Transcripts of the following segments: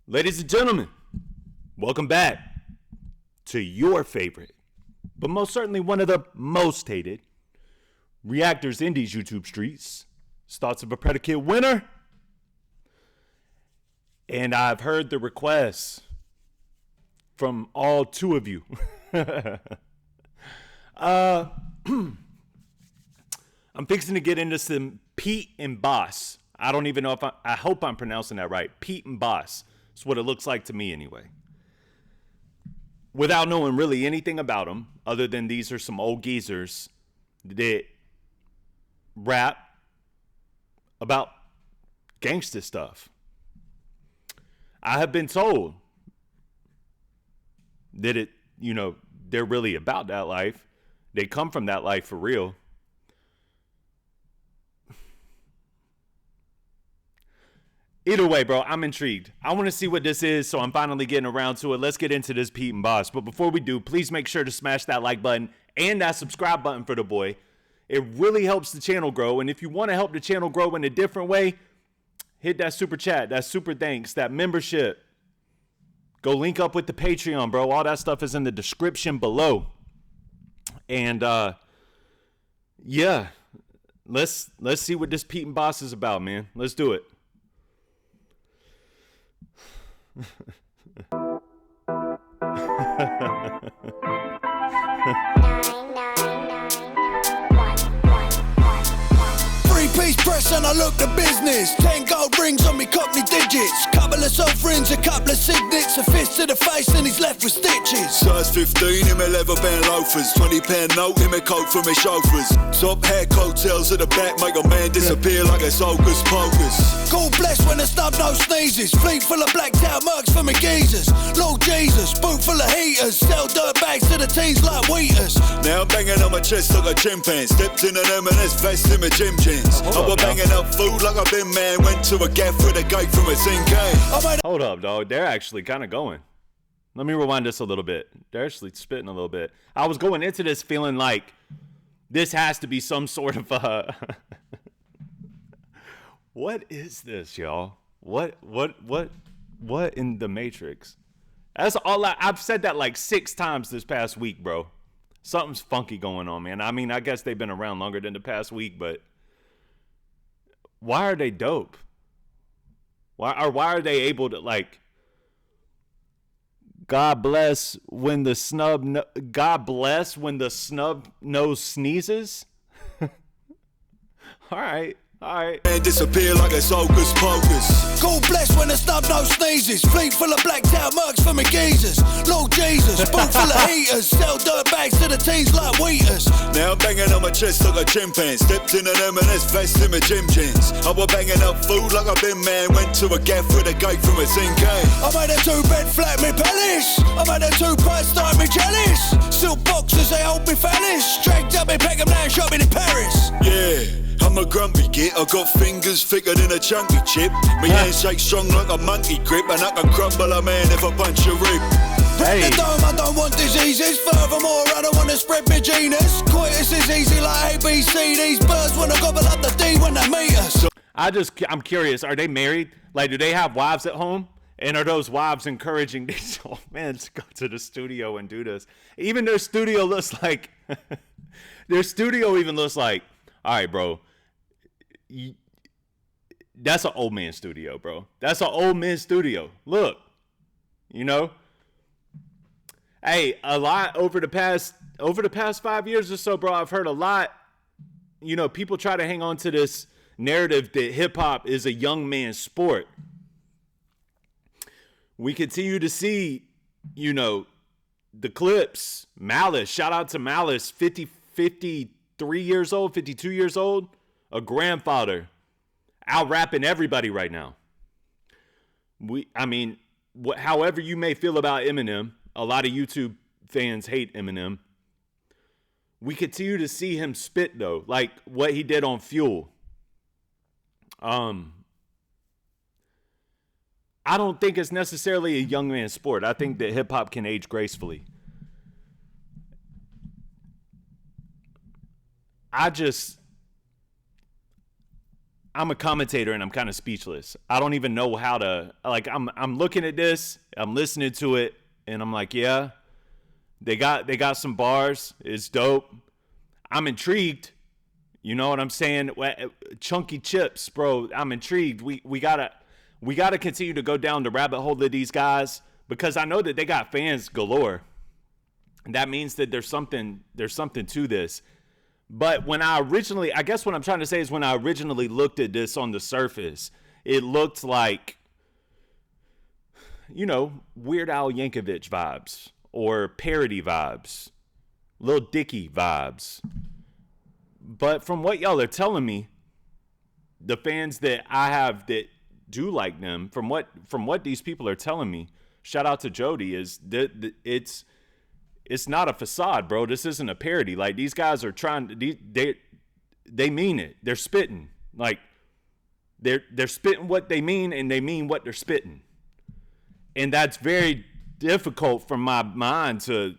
Ladies and gentlemen, welcome back to your favorite, but most certainly one of the most hated, Reactors Indies YouTube streets. Thoughts of a predicate winner. And I've heard the requests from all two of you. I'm fixing to get into some Pete and Boss. I don't even know if I hope I'm pronouncing that right. Pete and Boss. That's what it looks like to me anyway. Without knowing really anything about them, other than these are some old geezers that rap about gangsta stuff. I have been told that they're really about that life. They come from that life for real. Either way, bro, I'm intrigued. I want to see what this is, so I'm finally getting around to it. Let's get into this Pete and Boss. But before we do, please make sure to smash that like button and that subscribe button for the boy. It really helps the channel grow. And if you want to help the channel grow in a different way, hit that super chat, that super thanks, that membership. Go link up with the Patreon, bro. All that stuff is in the description below. And yeah, let's see what this Pete and Boss is about, man. Let's do it. Three-piece press and I look the business. 10 gold rings on me cockney digits. Couple of sovereigns, a couple of signets. A fist to the face and he's left with stitches. Size 15 in my leather band loafers. £20 note in my coat for my chauffeurs. Top hat coattails at the back make a man disappear like it's hocus pocus. God bless when the snub nose sneezes. Fleet full of blacked out mugs for my geezers. Lord Jesus, boot full of heaters. Sell dirt bags to the teens like Wheaters. Now I'm banging on my chest like a chimpan. Stepped in an M&S vest in my gym jeans. I was banging up food like a bin man. Went to a gaff with a gate from a tin can. Hold up, dog. They're actually kind of going. Let me rewind this a little bit. They're actually spitting a little bit. I was going into this feeling like this has to be some sort of what is this, y'all? What in the Matrix? That's all I've said that like 6 times this past week, bro. Something's funky going on, man. I mean, I guess they've been around longer than the past week, but why are they dope? Why are they able to, like, God bless when the snub nose sneezes? All right. And disappear like it's hocus pocus. God bless when the snub nose sneezes. Fleet full of blacked out mugs for my geezers. Lord Jesus, boot full of heaters. Sell dirt bags to the teens like Wheaters. Now I'm banging on my chest like a chimpan. Stepped in an M&S vest in my gym jeans. I was banging up food like a bin man. Went to a gaff with a gate from a tin can. I made a 2-bed flat me palace. I made a 2-part start me jealous. Silk boxes they hold me phallus. Dragged up me Peckham now shopping in Paris. Yeah. I'm a grumpy git, I got fingers thicker than a chunky chip. My handshake strong like a monkey grip, and I can crumble a man if I punch a rib. Hey. The dome, I don't want diseases. Furthermore, I don't want to spread my genus. Coitus is easy like ABC. These birds want to gobble up the D when they meet us. I'm curious, are they married? Like, do they have wives at home? And are those wives encouraging these old men to go to the studio and do this? Even their studio looks like, their studio even looks like, all right, bro, that's an old man studio, bro. That's an old man studio. Look, hey, a lot over the past 5 years or so, bro, I've heard a lot, people try to hang on to this narrative that hip hop is a young man's sport. We continue to see, the clips. Malice, shout out to Malice, 53 years old, 52 years old, a grandfather, out rapping everybody right now. However you may feel about Eminem, a lot of YouTube fans hate Eminem. We continue to see him spit, though, like what he did on Fuel. I don't think it's necessarily a young man's sport. I think that hip hop can age gracefully. I'm a commentator and I'm kind of speechless. I don't even know how to, like, I'm looking at this, I'm listening to it, and I'm like, yeah, they got some bars. It's dope. I'm intrigued. You know what I'm saying? Chunky chips, bro. I'm intrigued. We gotta continue to go down the rabbit hole of these guys, because I know that they got fans galore. That means that there's something to this. But when I guess what I'm trying to say is, when I originally looked at this on the surface, it looked like, you know, Weird Al Yankovic vibes or parody vibes, Lil Dicky vibes. But from what y'all are telling me, the fans that I have that do like them, from what these people are telling me, shout out to Jody, is that it's not a facade, bro. This isn't a parody. Like, these guys are trying to, they mean it. They're spitting. Like, they're spitting what they mean, and they mean what they're spitting. And that's very difficult for my mind to,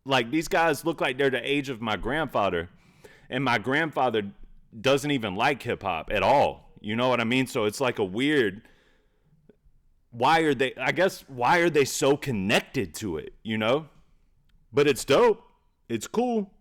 like, these guys look like they're the age of my grandfather, and my grandfather doesn't even like hip hop at all. You know what I mean? So it's like a weird, why are they so connected to it, you know? But it's dope. It's cool.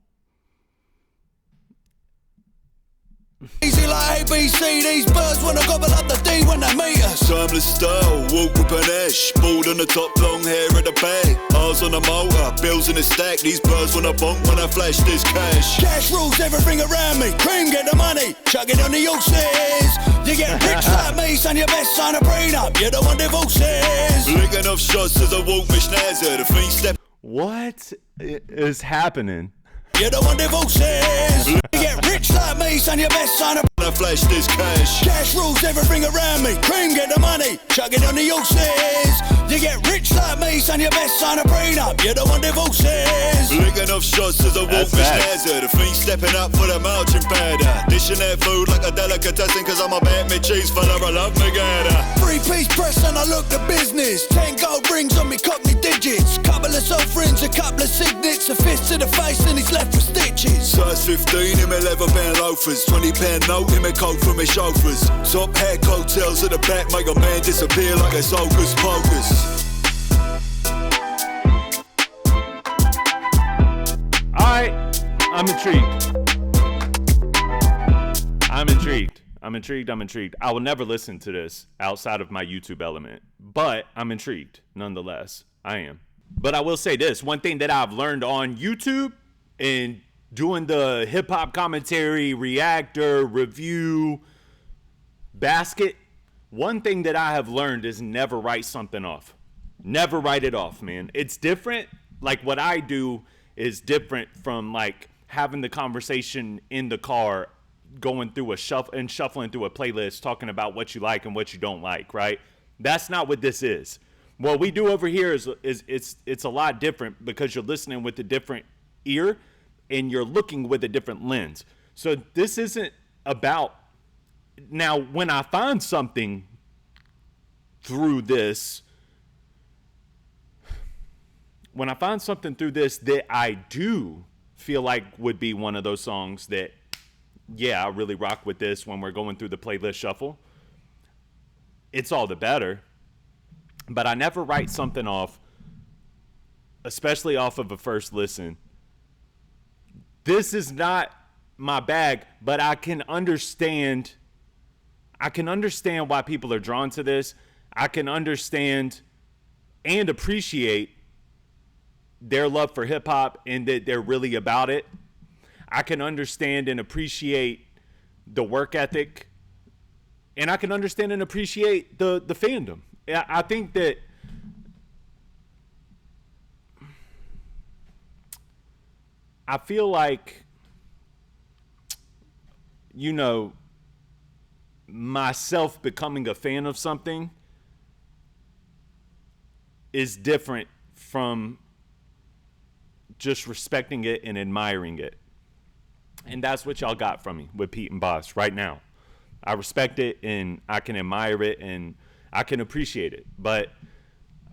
Easy like ABC, these birds wanna gobble up the D when they meet us. Timeless style, walk with panache. Bald on the top, long hair at the back. Ours on the motor, bills in the stack. These birds wanna bonk when I flash this cash. Cash rules everything around me. Cream, get the money, chuck it on the Yorkshire's. You get rich like me, son, you best sign a prenup. You don't want divorces. Licking off shots as I walk my schnazzer. The fiend step. What is happening? You don't want divorces. You get rich like me, son, you best sign a When I flash this cash. Cash rules everything around me. Cream, get the money, chuck it on the Yorkshire's. You get rich like me, son, you best sign a prenup. You don't want divorces. Licking off shots as I walk my schnazzer. The fiend stepping up for the marching powder. Dishing that food like a delicatessen, cause I'm a bad me cheese fella, I love me gator. 3-piece press and I look the business. 10 gold rings on me cockney digits. Couple of soul friends, a couple of signets. A fist to the face and he's left with stitches. Size 15 in my leather band loafers. 20 pound note in my coat for my chauffeurs. Top hat coattails at the back make a man disappear like it's hocus pocus. Alright, I'm intrigued. I will never listen to this outside of my YouTube element, but I'm intrigued nonetheless. I am. But I will say this, one thing that I've learned on YouTube and doing the hip hop commentary, reactor, review, basket, one thing that I have learned is never write something off. Never write it off, man. It's different. Like, what I do is different from like having the conversation in the car, going through a shuffling through a playlist, talking about what you like and what you don't like, right? That's not what this is. What we do over here is it's a lot different, because you're listening with a different ear and you're looking with a different lens. So this isn't about, now when I find something through this, that I do feel like would be one of those songs that, yeah, I really rock with this when we're going through the playlist shuffle, it's all the better. But I never write something off, especially off of a first listen. This is not my bag, but I can understand why people are drawn to this. I can understand and appreciate their love for hip hop and that they're really about it. I can understand and appreciate the work ethic, and I can understand and appreciate the fandom. I think that I feel like, you know, myself becoming a fan of something is different from just respecting it and admiring it. And that's what y'all got from me with Pete and Boss right now. I respect it and I can admire it and I can appreciate it. But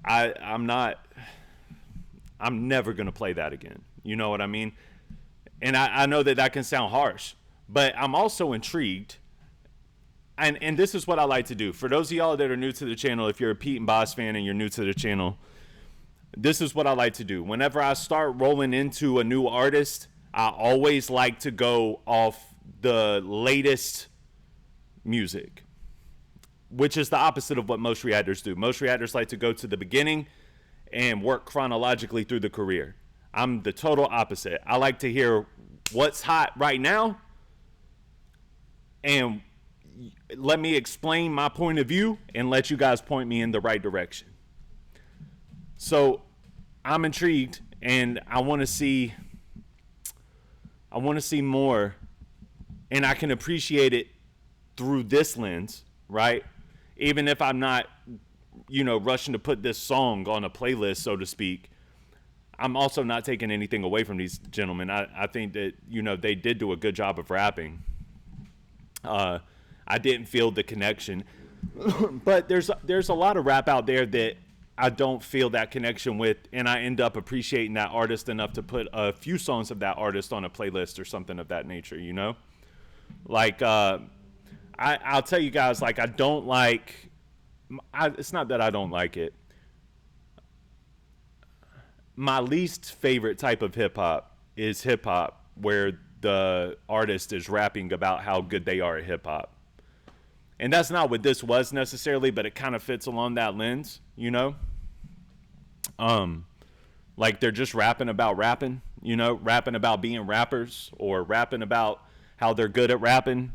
I'm never going to play that again. You know what I mean? And I know that can sound harsh, but I'm also intrigued and this is what I like to do. For those of y'all that are new to the channel, if you're a Pete and Boss fan and you're new to the channel, this is what I like to do. Whenever I start rolling into a new artist, I always like to go off the latest music, which is the opposite of what most reactors do. Most reactors like to go to the beginning and work chronologically through the career. I'm the total opposite. I like to hear what's hot right now and let me explain my point of view and let you guys point me in the right direction. So I'm intrigued and I want to see more, and I can appreciate it through this lens, right? Even if I'm not, rushing to put this song on a playlist, so to speak, I'm also not taking anything away from these gentlemen. I think that, they did do a good job of rapping. I didn't feel the connection, but there's a lot of rap out there that I don't feel that connection with, and I end up appreciating that artist enough to put a few songs of that artist on a playlist or something of that nature, Like, I'll tell you guys, like, it's not that I don't like it. My least favorite type of hip-hop is hip-hop where the artist is rapping about how good they are at hip-hop. And that's not what this was necessarily, but it kind of fits along that lens, Like they're just rapping about rapping, rapping about being rappers or rapping about how they're good at rapping.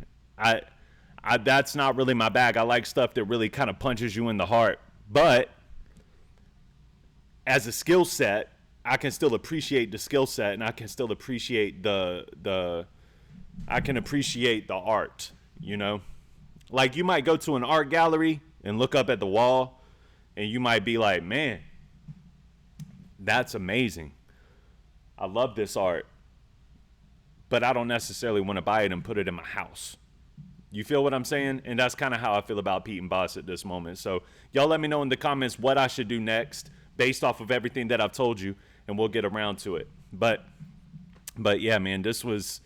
That's not really my bag. I like stuff that really kind of punches you in the heart. But as a skill set, I can still appreciate the skill set, and I can still appreciate the art, Like you might go to an art gallery and look up at the wall and you might be like, man, that's amazing. I love this art, but I don't necessarily want to buy it and put it in my house. You feel what I'm saying? And that's kind of how I feel about Pete and Boss at this moment. So y'all let me know in the comments what I should do next based off of everything that I've told you, and we'll get around to it. But yeah, man, it was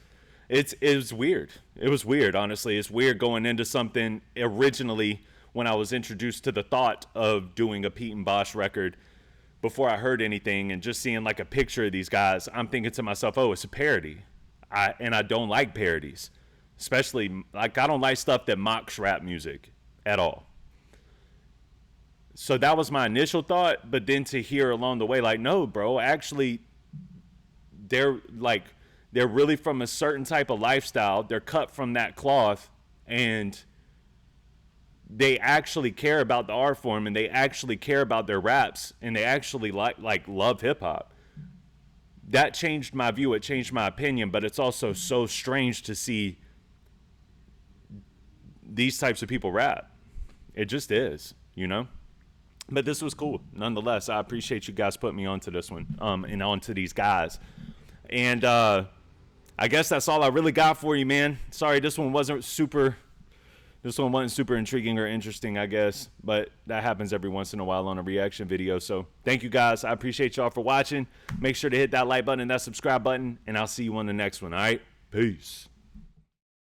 weird. It was weird, honestly. It's weird going into something originally when I was introduced to the thought of doing a Pete and Boss record before I heard anything and just seeing like a picture of these guys. I'm thinking to myself, oh, it's a parody. And I don't like parodies. Especially, like, I don't like stuff that mocks rap music at all. So that was my initial thought, but then to hear along the way, like, no, bro, actually, they're really from a certain type of lifestyle. They're cut from that cloth, and they actually care about the art form, and they actually care about their raps, and they actually love hip hop. That changed my view. It changed my opinion, but it's also so strange to see these types of people rap. It just is, But this was cool. Nonetheless, I appreciate you guys putting me onto this one, and onto these guys. And I guess that's all I really got for you, man. Sorry, this one wasn't super intriguing or interesting, I guess. But that happens every once in a while on a reaction video. So thank you guys. I appreciate y'all for watching. Make sure to hit that like button and that subscribe button, and I'll see you on the next one, all right? Peace.